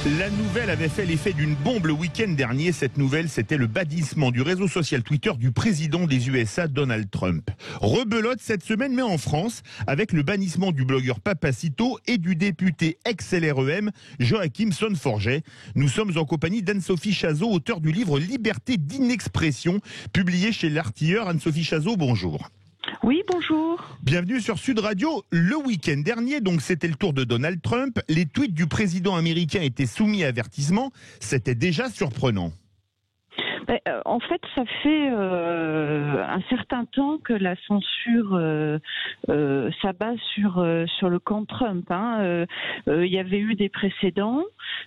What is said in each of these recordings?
La nouvelle avait fait l'effet d'une bombe le week-end dernier. Cette nouvelle, c'était le bannissement du réseau social Twitter du président des USA, Donald Trump. Rebelote cette semaine, mais en France, avec le bannissement du blogueur Papacito et du député ex-LREM, Joachim Son-Forget. Nous sommes en compagnie d'Anne-Sophie Chazot, auteure du livre Liberté d'inexpression, publié chez L'Artilleur. Anne-Sophie Chazot, bonjour. Oui, bonjour. Bienvenue sur Sud Radio. Le week-end dernier, donc c'était le tour de Donald Trump. Les tweets du président américain étaient soumis à avertissement. C'était déjà surprenant. En fait, ça fait un certain temps que la censure s'abat sur le camp Trump. Il y avait eu des précédents,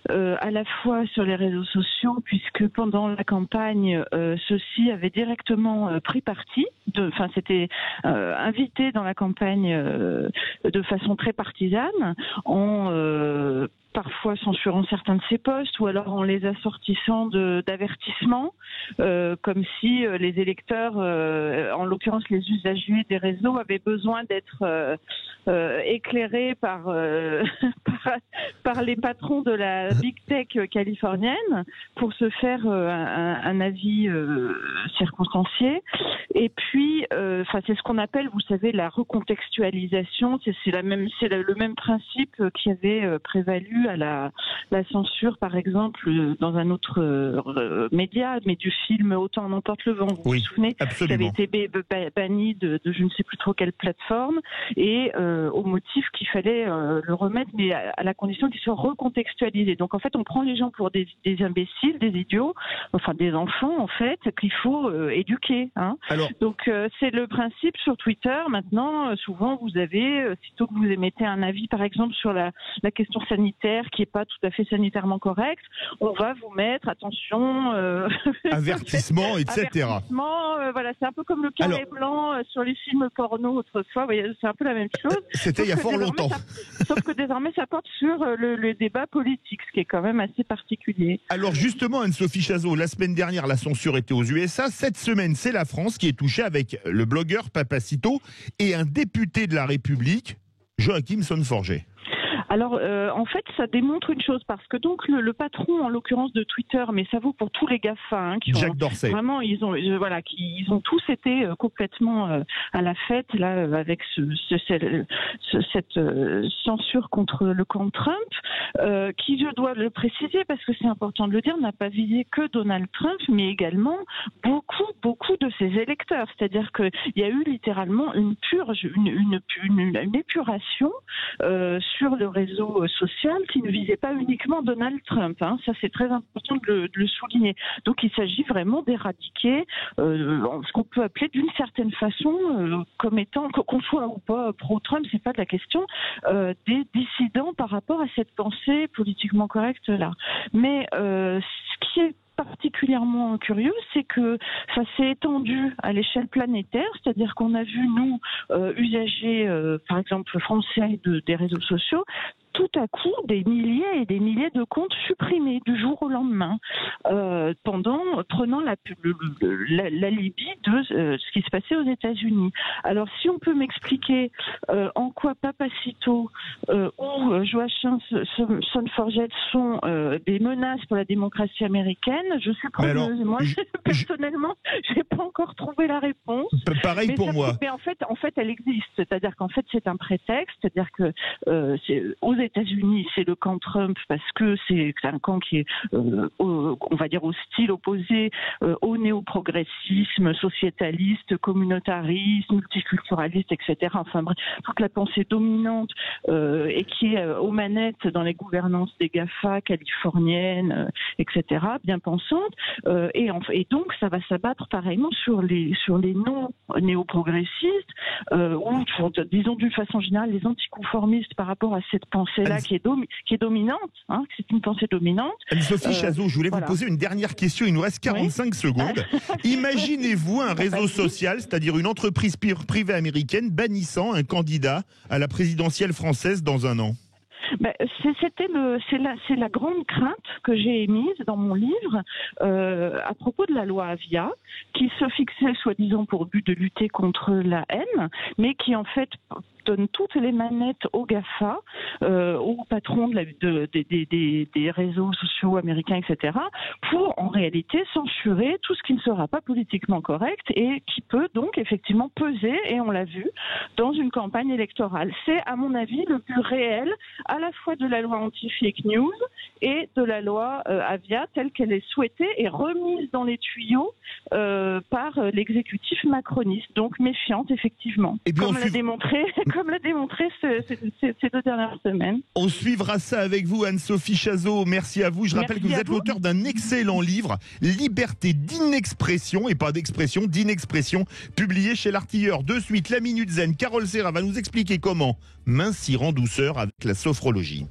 à la fois sur les réseaux sociaux, puisque pendant la campagne, ceux-ci avaient directement pris parti. C'était invité dans la campagne de façon très partisane, en parfois censurant certains de ses posts ou alors en les assortissant d'avertissements, comme si les électeurs, en l'occurrence les usagers des réseaux, avaient besoin d'être éclairés par les patrons de la big tech californienne pour se faire un avis circonstancié. Et puis, c'est ce qu'on appelle, vous savez, la recontextualisation. C'est le même principe qui avait prévalu à la censure, par exemple, dans un autre média, mais du film Autant en emporte le vent. Vous vous souvenez, absolument. Qui avait été banni de je ne sais plus trop quelle plateforme, et au motif qu'il fallait le remettre, mais à la condition qu'il soit recontextualisé. Donc en fait, on prend les gens pour des imbéciles, des idiots, enfin des enfants en fait, qu'il faut éduquer. Donc c'est le principe sur Twitter. Maintenant, souvent vous avez, sitôt que vous émettez un avis, par exemple sur la question sanitaire qui n'est pas tout à fait sanitairement correcte, on va vous mettre, attention... avertissement, etc. Voilà, c'est un peu comme le carré blanc sur les films porno autrefois, c'est un peu la même chose. C'était il y a fort longtemps. Sauf que désormais, ça porte sur le débat politique, ce qui est quand même assez particulier. Alors justement, Anne-Sophie Chazot, la semaine dernière, la censure était aux USA. Cette semaine, c'est la France qui est touchée avec le blogueur Papacito et un député de la République, Joachim Son-Forget. Alors, en fait, ça démontre une chose, parce que donc le patron, en l'occurrence de Twitter, mais ça vaut pour tous les GAFA, qui Jack Dorsey. Vraiment, ils ont tous été complètement à la fête là avec cette censure contre le camp Trump, qui, je dois le préciser parce que c'est important de le dire, n'a pas visé que Donald Trump, mais également beaucoup de ses électeurs. C'est-à-dire qu'il y a eu littéralement une purge, une épuration sur le réseau social qui ne visait pas uniquement Donald Trump. Ça, c'est très important de le souligner. Donc, il s'agit vraiment d'éradiquer ce qu'on peut appeler d'une certaine façon, comme étant, qu'on soit ou pas pro-Trump, c'est pas de la question, des dissidents par rapport à cette pensée politiquement correcte-là. Mais ce qui est particulièrement curieux, c'est que ça s'est étendu à l'échelle planétaire, c'est-à-dire qu'on a vu, nous, usagers, par exemple, français des réseaux sociaux, tout à coup, des milliers et des milliers de comptes supprimés du jour au lendemain, prenant l'alibi de ce qui se passait aux États-Unis. Alors, si on peut m'expliquer en quoi Papacito ou Joachim Son-Forget sont des menaces pour la démocratie américaine, je suis preneuse. Moi, personnellement, j'ai pas encore trouvé la réponse. Pareil pour moi. Mais en fait, elle existe. C'est-à-dire qu'en fait, c'est un prétexte. C'est-à-dire que aux États-Unis, c'est le camp Trump parce que c'est un camp qui est, on va dire, au style opposé au néoprogressisme, sociétaliste, communautariste, multiculturaliste, etc. Enfin bref, toute la pensée dominante et qui est aux manettes dans les gouvernances des GAFA californiennes, etc. Bien pensantes. Et donc, ça va s'abattre pareillement sur les non-néoprogressistes ou, disons d'une façon générale, les anticonformistes par rapport à cette pensée-là qui est dominante, c'est une pensée dominante. Anne-Sophie Chazot, je voulais vous poser une dernière question, il nous reste 45 secondes. Imaginez-vous un réseau social, c'est-à-dire une entreprise privée américaine bannissant un candidat à la présidentielle française dans un an? C'est la grande crainte que j'ai émise dans mon livre à propos de la loi Avia, qui se fixait soi-disant pour but de lutter contre la haine, mais qui en fait donne toutes les manettes aux GAFA, aux patrons des réseaux sociaux américains, etc., pour en réalité censurer tout ce qui ne sera pas politiquement correct et qui peut donc effectivement peser, et on l'a vu, dans une campagne électorale. C'est, à mon avis, le plus réel à la fois de la loi anti-fake news et de la loi Avia telle qu'elle est souhaitée et remise dans les tuyaux par l'exécutif macroniste. Donc méfiante, effectivement, Et puis comme l'a démontré ces 2 dernières semaines. On suivra ça avec vous, Anne-Sophie Chazot. Merci à vous. Je rappelle que vous êtes l'auteur d'un excellent livre, Liberté d'inexpression, et pas d'expression, d'inexpression, publié chez l'Artilleur. De suite, la Minute Zen. Carole Serra va nous expliquer comment mincir en douceur avec la sophrologie.